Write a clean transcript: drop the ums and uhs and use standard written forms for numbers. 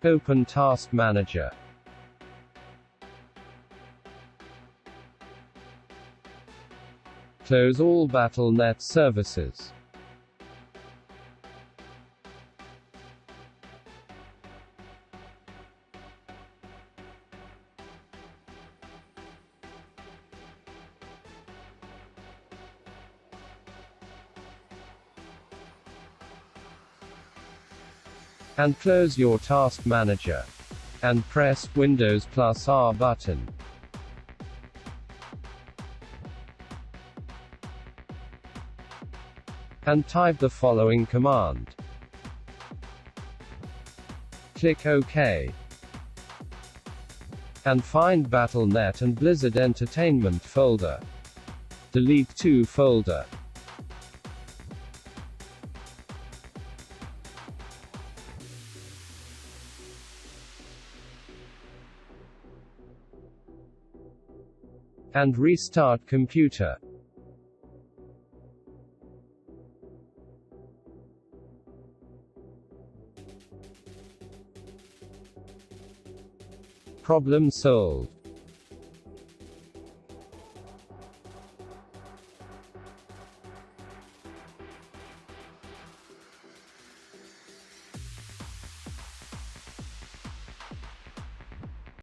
Open Task Manager. Close all Battle.net services. And close your Task Manager. And press Windows plus R button. And type the following command. Click OK. And find Battle.net and Blizzard Entertainment folder. Delete 2 folder. And restart computer. Problem solved.